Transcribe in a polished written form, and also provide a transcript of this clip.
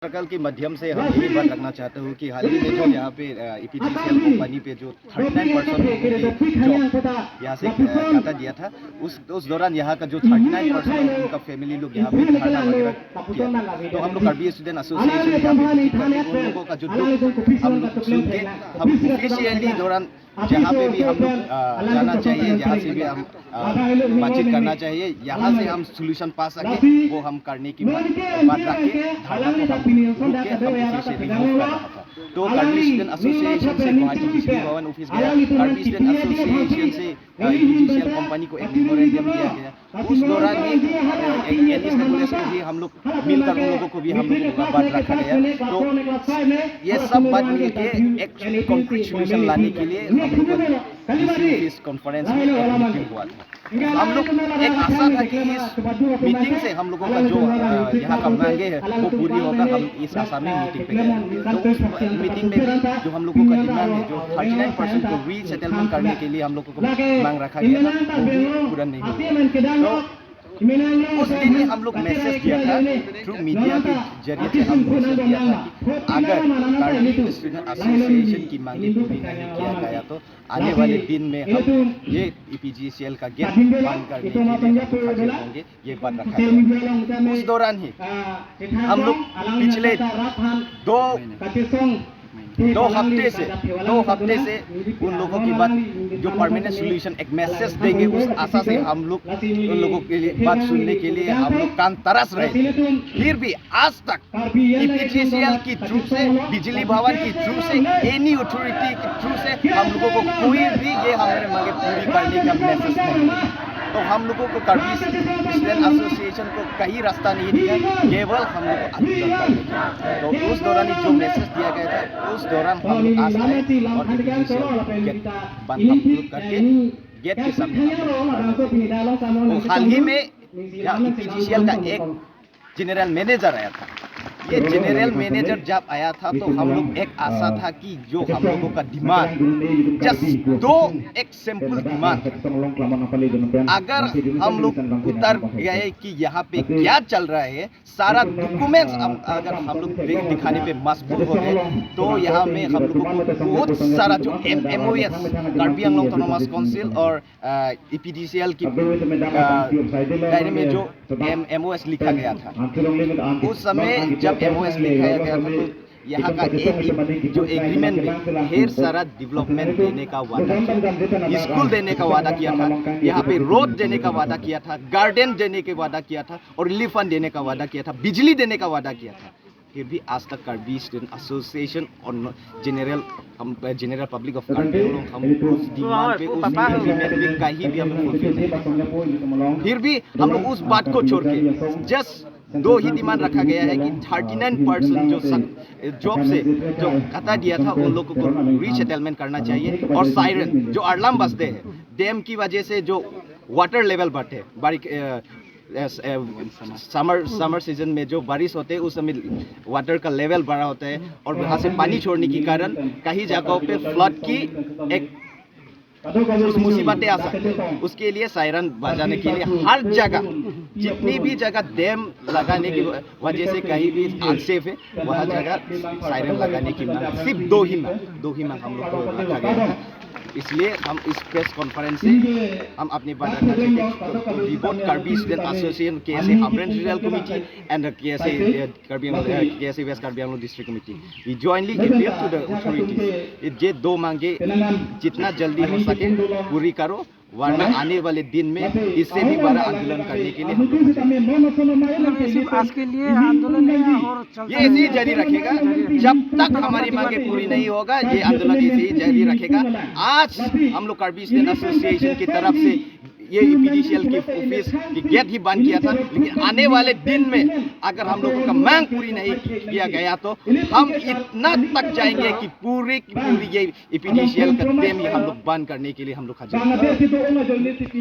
Circle के माध्यम से हम यही बात रखना चाहते हूँ कि हाल ही में जो यहाँ पे ईपीजीसीएल कंपनी पे जो 39% लोगों की जॉब यहाँ से खाता दिया था, उस दौरान यहाँ का जो 39% उनका फैमिली लोग यहाँ पे धरना वगैरह किया। तो हम लोग करबी स्टूडेंट एसोसिएशन यहाँ पे विजिट करके उन लोगों का जो दुख हम लोग सुन के हम ऑफिशियली दौरान जहाँ पे भी हम लोग जाना चाहिए, जहाँ से भी हम बातचीत करना चाहिए, यहाँ से हम सोल्यूशन पा सके वो हम करने की बात रख के धरना को हम रुक के हम उसी से रिमूव कर रहा था। तो करबी स्टूडेंट एसोसिएशन से गुवाहाटी बिजली भवन ऑफिस गया, करबी स्टूडेंट एसोसिएशन से ईपीजीसीएल कंपनी को एक मेमोरेंडम दिया गया। उस दौरान ही एलिस को भी हम लोग मिलकर उन लोगों को भी हम लोगों का बात रखा गया। तो ये सब बात मिलके एक कॉन्क्रीट सोल्यूशन लाने के लिए हम लोग इस कॉन्फ्रेंस में एक मीटिंग हुआ था। हम लोग एक आशा था कि इस मीटिंग से हम लोगों का जो यहाँ का मांगे है वो पूरी होगा। हम इस आशा में मीटिंग पे गए। तो उस मीटिंग में भी जो हम लोगों का डिमांड है, जो 39% को रीसेटलमेंट करने के लिए हम लोगों को मांग रखा गया था, वो भी पूरा नहीं हुआ। तो उस दिन ही हम लोग मैसेज दिया था, थ्रू मीडिया के जरिए से हम मैसेज दिया था कि अगर करबी स्टूडेंट एसोसिएशन की मांगे पूरी नहीं किया गया तो आने वाले दिन में हम ये ईपीजीसीएल का गेट बंद करने के लिए हाजिर होंगे, ये बात रखा गया। उस दौरान ही हम लोग पिछले दो हफ्ते से उन लोगों की बात जो परमानेंट सॉल्यूशन एक मैसेज देंगे उस आशा से हम लोग उन लोगों के लिए बात सुनने के लिए हम लोग कान तरस रहे थे। फिर भी आज तक ईपीजीसीएल की थ्रू से, बिजली भवन की थ्रू से, एनी अथॉरिटी की थ्रू से हम लोगों को कोई भी ये हमारे मांगे पूरी करने का मैसेज नहीं मिला। तो हम लोगों को करबी स्टूडेंट एसोसिएशन को कहीं रास्ता नहीं दिया, केवल हम लोग को आंदोलन करने का। तो उस दौरान ही जो मैसेज दिया गया था, उस दौरान हम लोग आज आए और ईपीजीसीएल गेट बंद हम लोग करके गेट के सामने तो हाल ही में ईपीजीसीएल का एक जनरल मैनेजर आया था। ये जनरल मैनेजर जब आया था तो हम लोग एक आशा था कि जो हम लोगों का डिमांड जस्ट एक सिंपल डिमांड, अगर हम लोग उतर गए कि यहाँ पे क्या चल रहा है, सारा डॉक्यूमेंट्स अगर हम लोग दिखाने पे मजबूर हो गए तो यहाँ में हम लोगों को बहुत सारा जो MOS Karbi Anglong autonomous council और ईपीजीसीएल की डायरी में जो MOS लिखा गया था, उस समय जब MOS लिखाया गया था तो यहाँ का एक जो एग्रीमेंट में ढेर सारा डेवलपमेंट देने का वादा किया, स्कूल देने का वादा किया था, यहाँ पे रोड देने का वादा किया था, गार्डन देने का वादा किया था और रिलीफ फंड देने का वादा किया था, बिजली देने का वादा किया था। फिर भी आज तक करबी स्टूडेंट एसोसिएशन और जनरल पब्लिक ऑफ करबी हम उस डिमांड पे, उस एग्रीमेंट पे कहीं भी हम लोग फुलफिल नहीं। फिर भी हम लोग उस बात को छोड़ के जस्ट दो ही डिमांड रखा गया है कि 39% जो जॉब से जो खाता दिया था उन लोगों को रीसेटलमेंट करना चाहिए। और सायरन जो अलार्म बजते हैं, डैम की वजह से जो वाटर लेवल बढ़ते समर सीजन में जो बारिश होते हैं उस समय वाटर का लेवल बढ़ा होता है और वहाँ से पानी छोड़ने के कारण कई जगहों पे फ्लड की एक मुसीबतें आ सकते हैं। उसके लिए सायरन बजाने के लिए हर जगह, जितनी भी जगह डैम लगाने की वजह से कहीं भी अनसेफ है, वह जगह सायरन लगाने की मांग, सिर्फ दो ही मांग हम लोग को रखा गया था। इसलिए हम इस प्रेस कॉन्फ्रेंस से हम अपनी बात रखना चाहते हैं। बोथ करबी student association KSA Hamrén Regional Committee and KSA West Karbi Anglong District Committee, we jointly appeal to the authorities, ये दो मांगे जितना जल्दी हो सके पूरी करो, वरना आने वाले दिन में इससे भी बड़ा आंदोलन करने के लिए हम सिर्फ आज के लिए आंदोलन है और ये ऐसे ही जारी रखेगा जब तक हमारी मांगे पूरी नहीं होगा। ये आंदोलन ऐसे ही जारी रखेगा। आज हम लोग करबी स्टूडेंट एसोसिएशन की तरफ से ये ईपीजीसीएल की ऑफिस की गेट ही बंद किया था, लेकिन आने वाले दिन में अगर हम लोगों का मांग पूरी नहीं किया गया तो हम इतना तक जाएंगे कि पूरी ये ईपीजीसीएल का डैम हम लोग बंद करने के लिए हम लोग हाजिर।